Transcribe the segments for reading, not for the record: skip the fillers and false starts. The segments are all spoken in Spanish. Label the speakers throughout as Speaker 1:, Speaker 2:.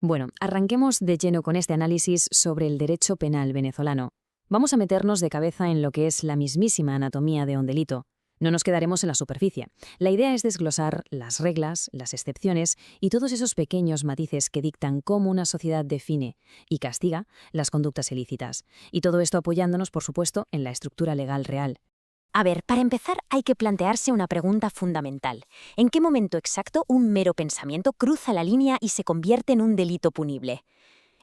Speaker 1: Bueno, arranquemos de lleno con este análisis sobre el derecho penal venezolano. Vamos a meternos de cabeza en lo que es la mismísima anatomía de un delito. No nos quedaremos en la superficie. La idea es desglosar las reglas, las excepciones y todos esos pequeños matices que dictan cómo una sociedad define y castiga las conductas ilícitas. Y todo esto apoyándonos, por supuesto, en la estructura legal real.
Speaker 2: A ver, para empezar hay que plantearse una pregunta fundamental. ¿En qué momento exacto un mero pensamiento cruza la línea y se convierte en un delito punible?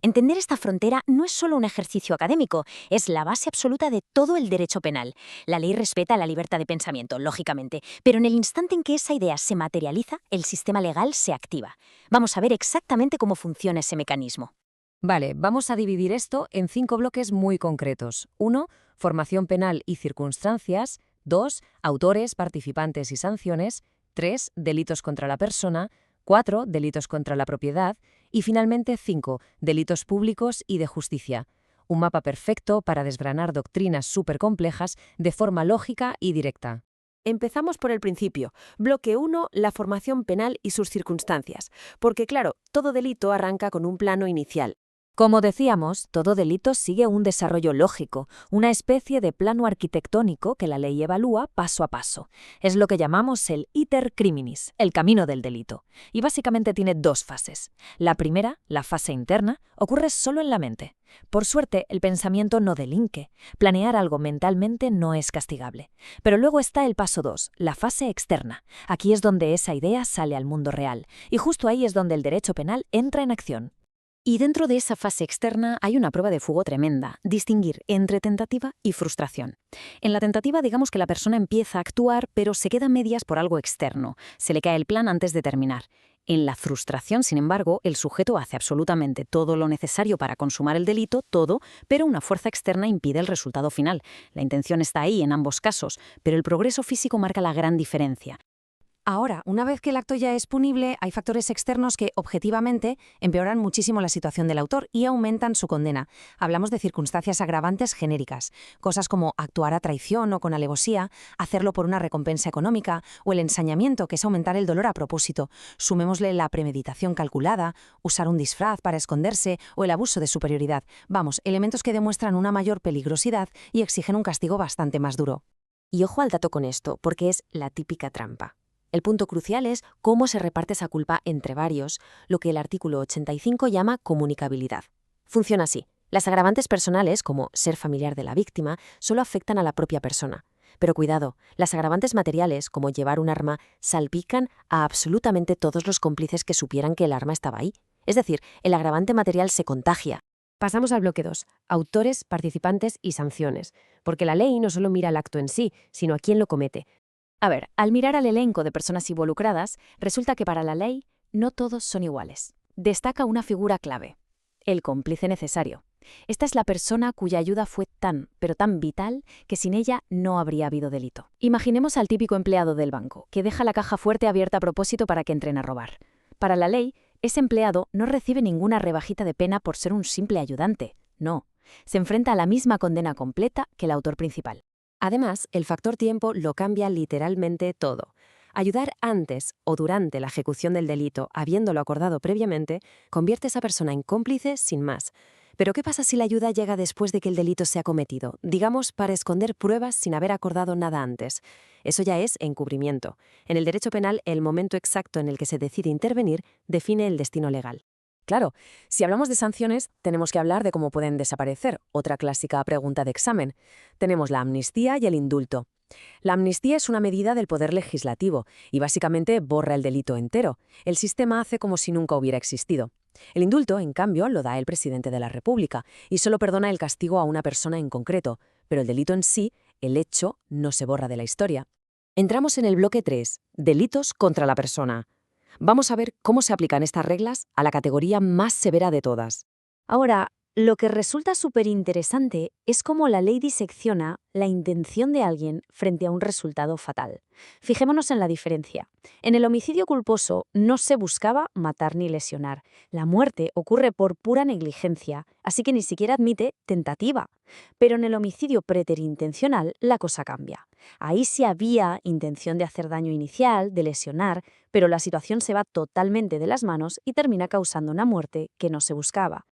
Speaker 2: Entender esta frontera no es solo un ejercicio académico, es la base absoluta de todo el derecho penal. La ley respeta la libertad de pensamiento, lógicamente, pero en el instante en que esa idea se materializa, el sistema legal se activa. Vamos a ver exactamente cómo funciona ese mecanismo.
Speaker 3: Vale, vamos a dividir esto en 5 bloques muy concretos. 1. Formación penal y circunstancias. 2. Autores, participantes y sanciones. 3. Delitos contra la persona. 4. Delitos contra la propiedad. Y finalmente 5. Delitos públicos y de justicia. Un mapa perfecto para desgranar doctrinas súper complejas de forma lógica y directa.
Speaker 4: Empezamos por el principio. Bloque 1, la formación penal y sus circunstancias. Porque claro, todo delito arranca con un plano inicial.
Speaker 3: Como decíamos, todo delito sigue un desarrollo lógico, una especie de plano arquitectónico que la ley evalúa paso a paso. Es lo que llamamos el iter criminis, el camino del delito. Y básicamente tiene 2 fases. La primera, la fase interna, ocurre solo en la mente. Por suerte, el pensamiento no delinque. Planear algo mentalmente no es castigable. Pero luego está el paso 2, la fase externa. Aquí es donde esa idea sale al mundo real. Y justo ahí es donde el derecho penal entra en acción.
Speaker 1: Y dentro de esa fase externa hay una prueba de fuego tremenda, distinguir entre tentativa y frustración. En la tentativa digamos que la persona empieza a actuar pero se queda a medias por algo externo, se le cae el plan antes de terminar. En la frustración, sin embargo, el sujeto hace absolutamente todo lo necesario para consumar el delito, todo, pero una fuerza externa impide el resultado final. La intención está ahí en ambos casos, pero el progreso físico marca la gran diferencia.
Speaker 3: Ahora, una vez que el acto ya es punible, hay factores externos que, objetivamente, empeoran muchísimo la situación del autor y aumentan su condena. Hablamos de circunstancias agravantes genéricas, cosas como actuar a traición o con alevosía, hacerlo por una recompensa económica, o el ensañamiento, que es aumentar el dolor a propósito. Sumémosle la premeditación calculada, usar un disfraz para esconderse o el abuso de superioridad. Vamos, elementos que demuestran una mayor peligrosidad y exigen un castigo bastante más duro.
Speaker 5: Y ojo al dato con esto, porque es la típica trampa. El punto crucial es cómo se reparte esa culpa entre varios, lo que el artículo 85 llama comunicabilidad. Funciona así. Las agravantes personales, como ser familiar de la víctima, solo afectan a la propia persona. Pero cuidado, las agravantes materiales, como llevar un arma, salpican a absolutamente todos los cómplices que supieran que el arma estaba ahí. Es decir, el agravante material se contagia.
Speaker 6: Pasamos al bloque 2, autores, participantes y sanciones, porque la ley no solo mira el acto en sí, sino a quién lo comete.
Speaker 1: A ver, al mirar al elenco de personas involucradas, resulta que para la ley no todos son iguales. Destaca una figura clave, el cómplice necesario. Esta es la persona cuya ayuda fue tan, pero tan vital, que sin ella no habría habido delito. Imaginemos al típico empleado del banco, que deja la caja fuerte abierta a propósito para que entren a robar. Para la ley, ese empleado no recibe ninguna rebajita de pena por ser un simple ayudante. No, se enfrenta a la misma condena completa que el autor principal.
Speaker 5: Además, el factor tiempo lo cambia literalmente todo. Ayudar antes o durante la ejecución del delito, habiéndolo acordado previamente, convierte a esa persona en cómplice sin más. Pero ¿qué pasa si la ayuda llega después de que el delito se ha cometido? Digamos, para esconder pruebas sin haber acordado nada antes. Eso ya es encubrimiento. En el derecho penal, el momento exacto en el que se decide intervenir define el destino legal.
Speaker 3: Claro, si hablamos de sanciones, tenemos que hablar de cómo pueden desaparecer, otra clásica pregunta de examen. Tenemos la amnistía y el indulto. La amnistía es una medida del poder legislativo y básicamente borra el delito entero. El sistema hace como si nunca hubiera existido. El indulto, en cambio, lo da el presidente de la República y solo perdona el castigo a una persona en concreto, pero el delito en sí, el hecho, no se borra de la historia. Entramos en el bloque 3, delitos contra la persona. Vamos a ver cómo se aplican estas reglas a la categoría más severa de todas.
Speaker 6: Ahora,
Speaker 2: Lo que resulta súper interesante es cómo la ley disecciona la intención de alguien frente a un resultado fatal. Fijémonos en la diferencia. En el homicidio culposo no se buscaba matar ni lesionar. La muerte ocurre por pura negligencia, así que ni siquiera admite tentativa. Pero en el homicidio preterintencional la cosa cambia. Ahí sí había intención de hacer daño inicial, de lesionar, pero la situación se va totalmente de las manos y termina causando una muerte que no se buscaba.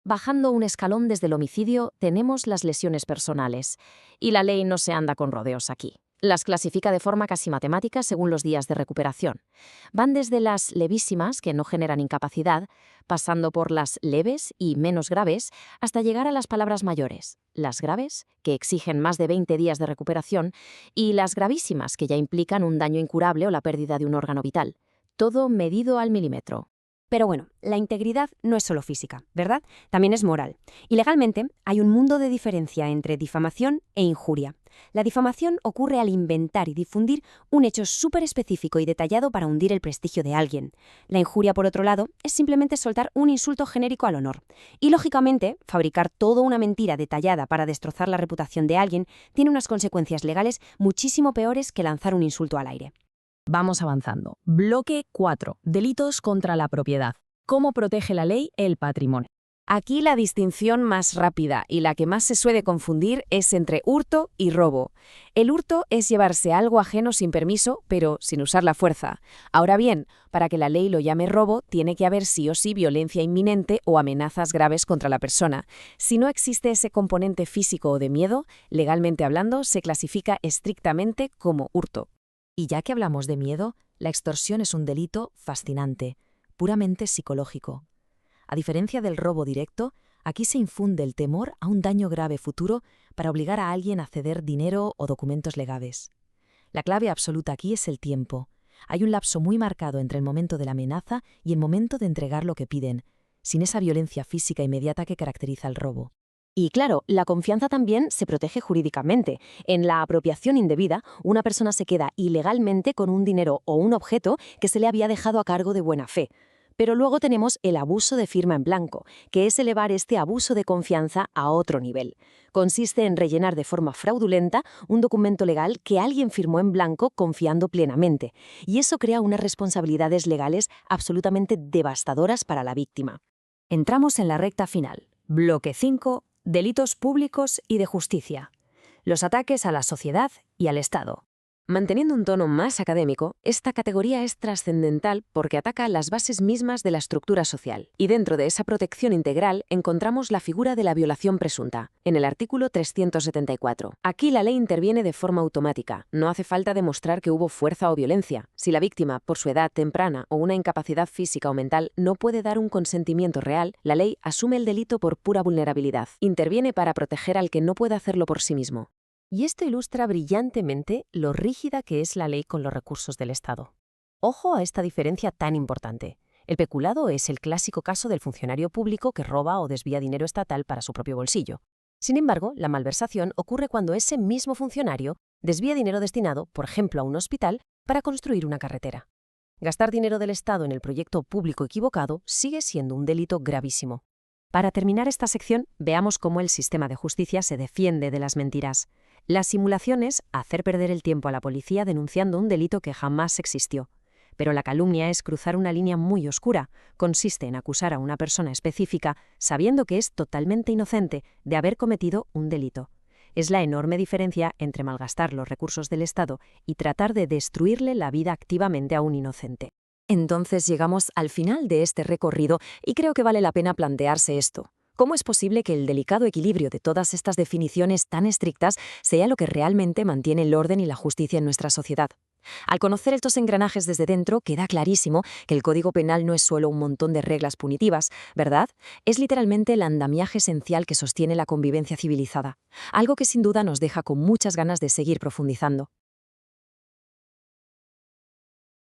Speaker 1: Bajando un escalón desde el homicidio, tenemos las lesiones personales. Y la ley no se anda con rodeos aquí. Las clasifica de forma casi matemática según los días de recuperación. Van desde las levísimas, que no generan incapacidad, pasando por las leves y menos graves, hasta llegar a las palabras mayores. Las graves, que exigen más de 20 días de recuperación, y las gravísimas, que ya implican un daño incurable o la pérdida de un órgano vital. Todo medido al milímetro.
Speaker 6: Pero bueno, la integridad no es solo física, ¿verdad? También es moral. Y legalmente hay un mundo de diferencia entre difamación e injuria. La difamación ocurre al inventar y difundir un hecho súper específico y detallado para hundir el prestigio de alguien. La injuria, por otro lado, es simplemente soltar un insulto genérico al honor. Y lógicamente, fabricar toda una mentira detallada para destrozar la reputación de alguien tiene unas consecuencias legales muchísimo peores que lanzar un insulto al aire.
Speaker 3: Vamos avanzando. Bloque 4. Delitos contra la propiedad. ¿Cómo protege la ley el patrimonio?
Speaker 4: Aquí la distinción más rápida y la que más se suele confundir es entre hurto y robo. El hurto es llevarse algo ajeno sin permiso, pero sin usar la fuerza. Ahora bien, para que la ley lo llame robo, tiene que haber sí o sí violencia inminente o amenazas graves contra la persona. Si no existe ese componente físico o de miedo, legalmente hablando, se clasifica estrictamente como hurto.
Speaker 3: Y ya que hablamos de miedo, la extorsión es un delito fascinante, puramente psicológico. A diferencia del robo directo, aquí se infunde el temor a un daño grave futuro para obligar a alguien a ceder dinero o documentos legales. La clave absoluta aquí es el tiempo. Hay un lapso muy marcado entre el momento de la amenaza y el momento de entregar lo que piden, sin esa violencia física inmediata que caracteriza el robo.
Speaker 5: Y claro, la confianza también se protege jurídicamente. En la apropiación indebida, una persona se queda ilegalmente con un dinero o un objeto que se le había dejado a cargo de buena fe. Pero luego tenemos el abuso de firma en blanco, que es elevar este abuso de confianza a otro nivel. Consiste en rellenar de forma fraudulenta un documento legal que alguien firmó en blanco confiando plenamente. Y eso crea unas responsabilidades legales absolutamente devastadoras para la víctima.
Speaker 3: Entramos en la recta final. Bloque 5. Delitos públicos y de justicia. Los ataques a la sociedad y al Estado.
Speaker 5: Manteniendo un tono más académico, esta categoría es trascendental porque ataca las bases mismas de la estructura social. Y dentro de esa protección integral encontramos la figura de la violación presunta, en el artículo 374. Aquí la ley interviene de forma automática. No hace falta demostrar que hubo fuerza o violencia. Si la víctima, por su edad temprana o una incapacidad física o mental, no puede dar un consentimiento real, la ley asume el delito por pura vulnerabilidad. Interviene para proteger al que no puede hacerlo por sí mismo.
Speaker 6: Y esto ilustra brillantemente lo rígida que es la ley con los recursos del Estado. Ojo a esta diferencia tan importante. El peculado es el clásico caso del funcionario público que roba o desvía dinero estatal para su propio bolsillo. Sin embargo, la malversación ocurre cuando ese mismo funcionario desvía dinero destinado, por ejemplo, a un hospital para construir una carretera. Gastar dinero del Estado en el proyecto público equivocado sigue siendo un delito gravísimo. Para terminar esta sección, veamos cómo el sistema de justicia se defiende de las mentiras. La simulación es hacer perder el tiempo a la policía denunciando un delito que jamás existió. Pero la calumnia es cruzar una línea muy oscura. Consiste en acusar a una persona específica sabiendo que es totalmente inocente de haber cometido un delito. Es la enorme diferencia entre malgastar los recursos del Estado y tratar de destruirle la vida activamente a un inocente.
Speaker 5: Entonces llegamos al final de este recorrido y creo que vale la pena plantearse esto. ¿Cómo es posible que el delicado equilibrio de todas estas definiciones tan estrictas sea lo que realmente mantiene el orden y la justicia en nuestra sociedad? Al conocer estos engranajes desde dentro, queda clarísimo que el Código Penal no es solo un montón de reglas punitivas, ¿verdad? Es literalmente el andamiaje esencial que sostiene la convivencia civilizada, algo que sin duda nos deja con muchas ganas de seguir profundizando.